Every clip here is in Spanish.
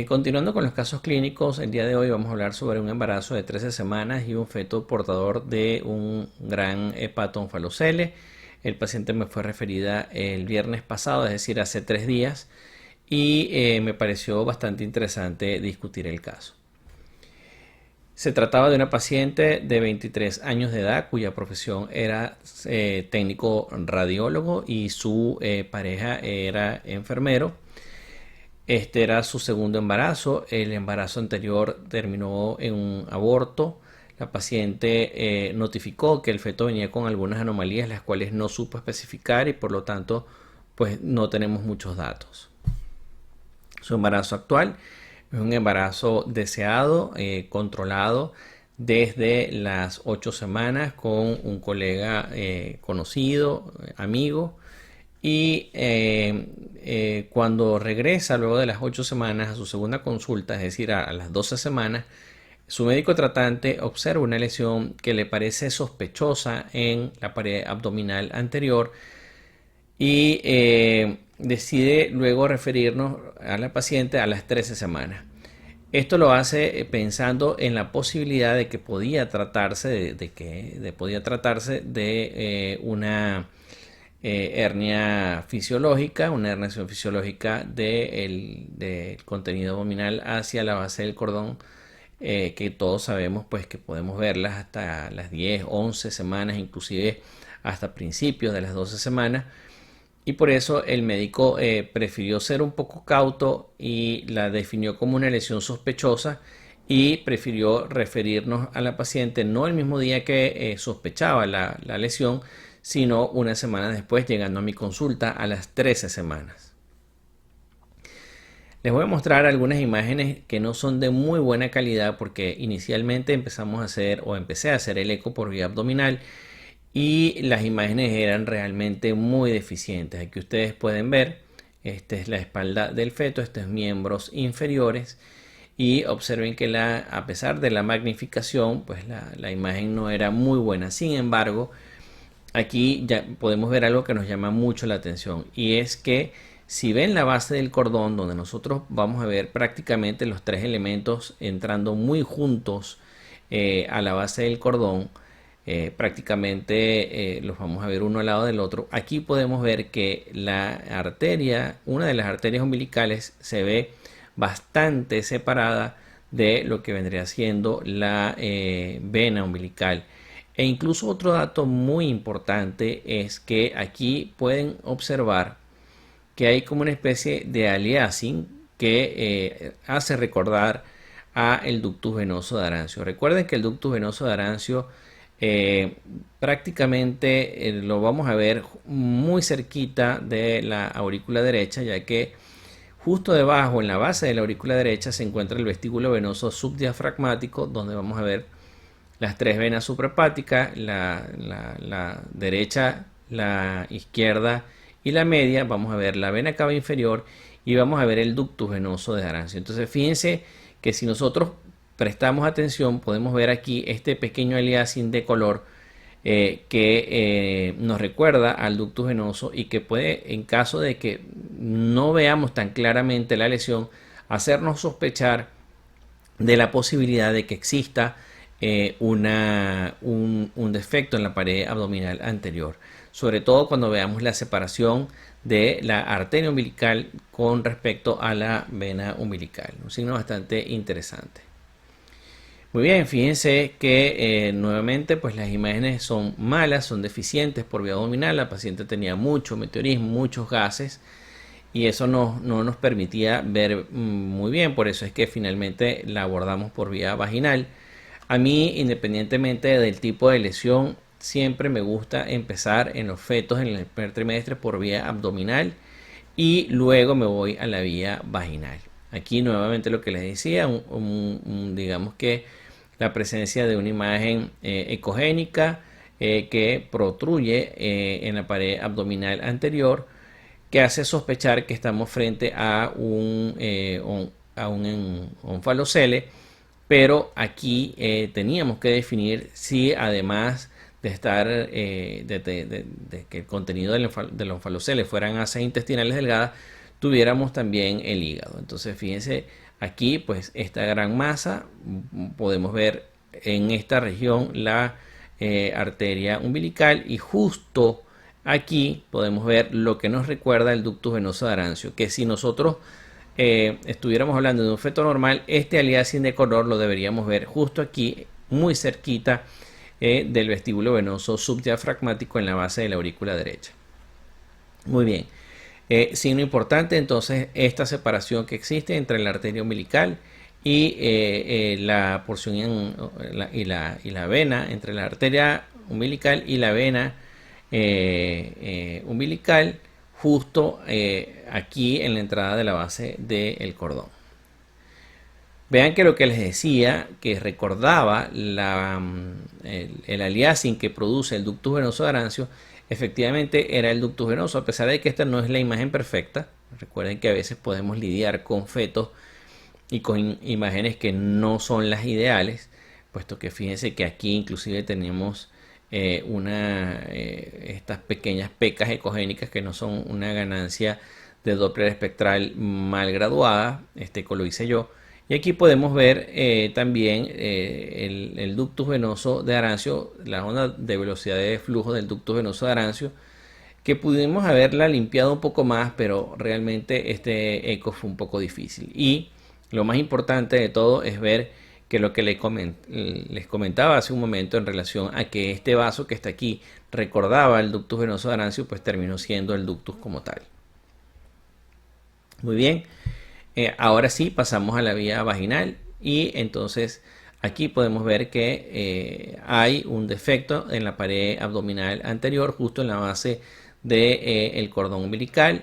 Continuando con los casos clínicos, el día de hoy vamos a hablar sobre un embarazo de 13 semanas y un feto portador de un gran hepatoonfalocele. El paciente me fue referida el viernes pasado, es decir, hace 3 días, y me pareció bastante interesante discutir el caso. Se trataba de una paciente de 23 años de edad cuya profesión era técnico radiólogo y su pareja era enfermero. Este era su segundo embarazo. El embarazo anterior terminó en un aborto. La paciente notificó que el feto venía con algunas anomalías, las cuales no supo especificar y por lo tanto pues no tenemos muchos datos. Su embarazo actual es un embarazo deseado, controlado desde las 8 semanas con un colega conocido, amigo. Y cuando regresa luego de las 8 semanas a su segunda consulta, es decir, a las 12 semanas, su médico tratante observa una lesión que le parece sospechosa en la pared abdominal anterior y decide luego referirnos a la paciente a las 13 semanas. Esto lo hace pensando en la posibilidad de que podía tratarse de una hernia fisiológica, una herniación fisiológica del contenido abdominal hacia la base del cordón, que todos sabemos pues que podemos verlas hasta las 10, 11 semanas, inclusive hasta principios de las 12 semanas. Y por eso el médico prefirió ser un poco cauto y la definió como una lesión sospechosa y prefirió referirnos a la paciente no el mismo día que sospechaba la lesión, sino una semana después, llegando a mi consulta a las 13 semanas. Les voy a mostrar algunas imágenes que no son de muy buena calidad porque inicialmente empecé a hacer el eco por vía abdominal y las imágenes eran realmente muy deficientes. Aquí ustedes pueden ver, esta es la espalda del feto, estos miembros inferiores, y observen que a pesar de la magnificación, pues la imagen no era muy buena. Sin embargo, aquí ya podemos ver algo que nos llama mucho la atención, y es que si ven la base del cordón, donde nosotros vamos a ver prácticamente los tres elementos entrando muy juntos a la base del cordón, prácticamente los vamos a ver uno al lado del otro. Aquí podemos ver que una de las arterias umbilicales se ve bastante separada de lo que vendría siendo la vena umbilical. E incluso otro dato muy importante es que aquí pueden observar que hay como una especie de aliasing que hace recordar a el ductus venoso de Arancio. Recuerden que el ductus venoso de Arancio prácticamente lo vamos a ver muy cerquita de la aurícula derecha, ya que justo debajo en la base de la aurícula derecha se encuentra el vestíbulo venoso subdiafragmático, donde vamos a ver las tres venas suprahepáticas, la derecha, la izquierda y la media. Vamos a ver la vena cava inferior y vamos a ver el ductus venoso de Arancio. Entonces fíjense que si nosotros prestamos atención podemos ver aquí este pequeño aliasing de color que nos recuerda al ductus venoso y que puede, en caso de que no veamos tan claramente la lesión, hacernos sospechar de la posibilidad de que exista un defecto en la pared abdominal anterior, sobre todo cuando veamos la separación de la arteria umbilical con respecto a la vena umbilical. Un signo bastante interesante. Muy bien, fíjense que nuevamente pues las imágenes son malas, son deficientes por vía abdominal. La paciente tenía mucho meteorismo, muchos gases, y eso no nos permitía ver muy bien. Por eso es que finalmente la abordamos por vía vaginal. A mí, independientemente del tipo de lesión, siempre me gusta empezar en los fetos en el primer trimestre por vía abdominal y luego me voy a la vía vaginal. Aquí nuevamente lo que les decía, digamos que la presencia de una imagen ecogénica que protruye en la pared abdominal anterior, que hace sospechar que estamos frente a un onfalocele, pero aquí teníamos que definir si además de estar de que el contenido del onfalocele fueran asas intestinales delgadas, tuviéramos también el hígado. Entonces fíjense aquí pues esta gran masa, podemos ver en esta región la arteria umbilical y justo aquí podemos ver lo que nos recuerda el ductus venoso de Arancio, que si nosotros estuviéramos hablando de un feto normal, este aliasing de color lo deberíamos ver justo aquí, muy cerquita del vestíbulo venoso subdiafragmático en la base de la aurícula derecha. Muy bien. Signo importante entonces esta separación que existe entre la arteria umbilical y la porción y la vena, entre la arteria umbilical y la vena umbilical, justo aquí en la entrada de la base del cordón. Vean que lo que les decía, que recordaba el aliasing que produce el ductus venoso de Arancio, efectivamente era el ductus venoso, a pesar de que esta no es la imagen perfecta. Recuerden que a veces podemos lidiar con fetos y con imágenes que no son las ideales, puesto que fíjense que aquí inclusive tenemos estas pequeñas pecas ecogénicas que no son una ganancia de Doppler espectral mal graduada, lo hice yo. Y aquí podemos ver también el ductus venoso de Arancio, la onda de velocidad de flujo del ductus venoso de Arancio, que pudimos haberla limpiado un poco más, pero realmente este eco fue un poco difícil. Y lo más importante de todo es ver que lo que les comentaba hace un momento en relación a que este vaso que está aquí recordaba el ductus venoso de Arancio, pues terminó siendo el ductus como tal. Muy bien. Ahora sí pasamos a la vía vaginal y entonces aquí podemos ver que hay un defecto en la pared abdominal anterior, justo en la base del cordón umbilical,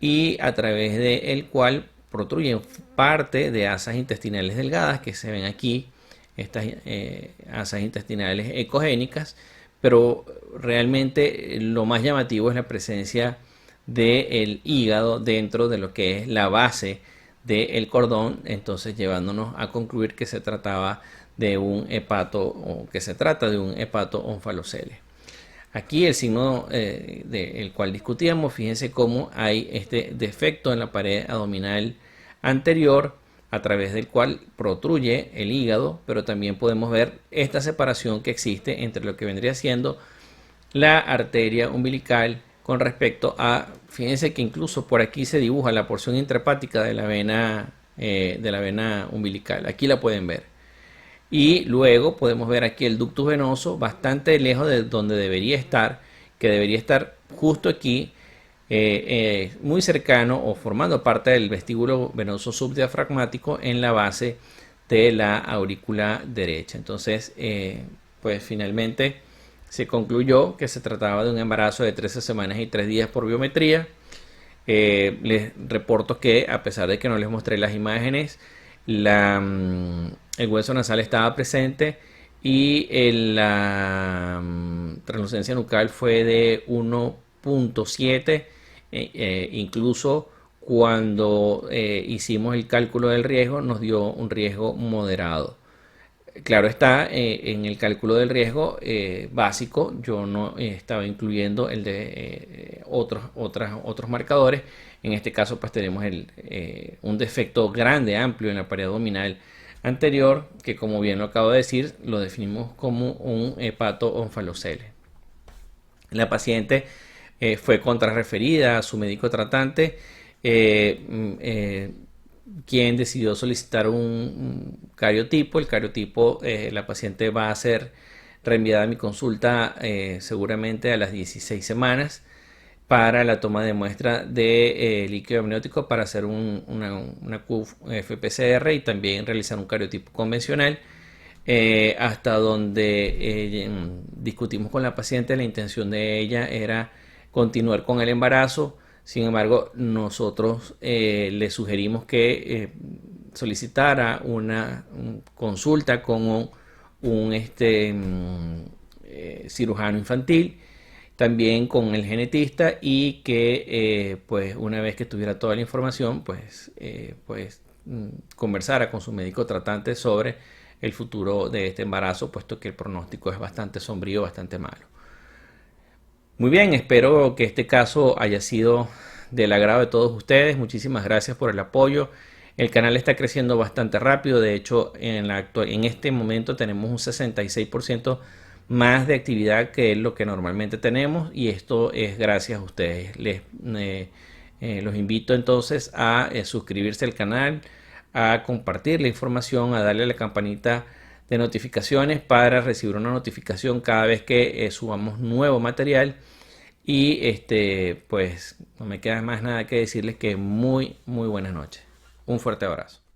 y a través del cual protruyen parte de asas intestinales delgadas que se ven aquí, estas asas intestinales ecogénicas, pero realmente lo más llamativo es la presencia del hígado dentro de lo que es la base del cordón, entonces llevándonos a concluir que se trataba de un hepato, o que se trata de un hepato onfalocele. Aquí el signo del cual discutíamos, fíjense cómo hay este defecto en la pared abdominal anterior a través del cual protruye el hígado, pero también podemos ver esta separación que existe entre lo que vendría siendo la arteria umbilical con respecto a, fíjense que incluso por aquí se dibuja la porción intrahepática de la vena umbilical, aquí la pueden ver. Y luego podemos ver aquí el ductus venoso bastante lejos de donde debería estar, que debería estar justo aquí, muy cercano o formando parte del vestíbulo venoso subdiafragmático en la base de la aurícula derecha. Entonces, pues finalmente se concluyó que se trataba de un embarazo de 13 semanas y 3 días por biometría. Les reporto que a pesar de que no les mostré las imágenes, el hueso nasal estaba presente y la translucencia nucal fue de 1.7, incluso cuando hicimos el cálculo del riesgo nos dio un riesgo moderado. Claro está, en el cálculo del riesgo básico yo no estaba incluyendo el de otros marcadores. En este caso pues tenemos un defecto grande, amplio en la pared abdominal anterior, que como bien lo acabo de decir, lo definimos como un hepato onfalocele. La paciente fue contrarreferida a su médico tratante, quien decidió solicitar un cariotipo. El cariotipo, la paciente va a ser reenviada a mi consulta seguramente a las 16 semanas para la toma de muestra de líquido amniótico para hacer una QFPCR y también realizar un cariotipo convencional. Hasta donde discutimos con la paciente, la intención de ella era continuar con el embarazo. Sin embargo, nosotros le sugerimos que solicitara una consulta con un cirujano infantil, también con el genetista, y que pues una vez que tuviera toda la información, pues conversara con su médico tratante sobre el futuro de este embarazo, puesto que el pronóstico es bastante sombrío, bastante malo. Muy bien, espero que este caso haya sido del agrado de todos ustedes. Muchísimas gracias por el apoyo. El canal está creciendo bastante rápido. De hecho, en este momento tenemos un 66% más de actividad que lo que normalmente tenemos, y esto es gracias a ustedes. Los invito entonces a suscribirse al canal, a compartir la información, a darle a la campanita de notificaciones para recibir una notificación cada vez que subamos nuevo material. Y pues no me queda más nada que decirles que muy buenas noches. Un fuerte abrazo.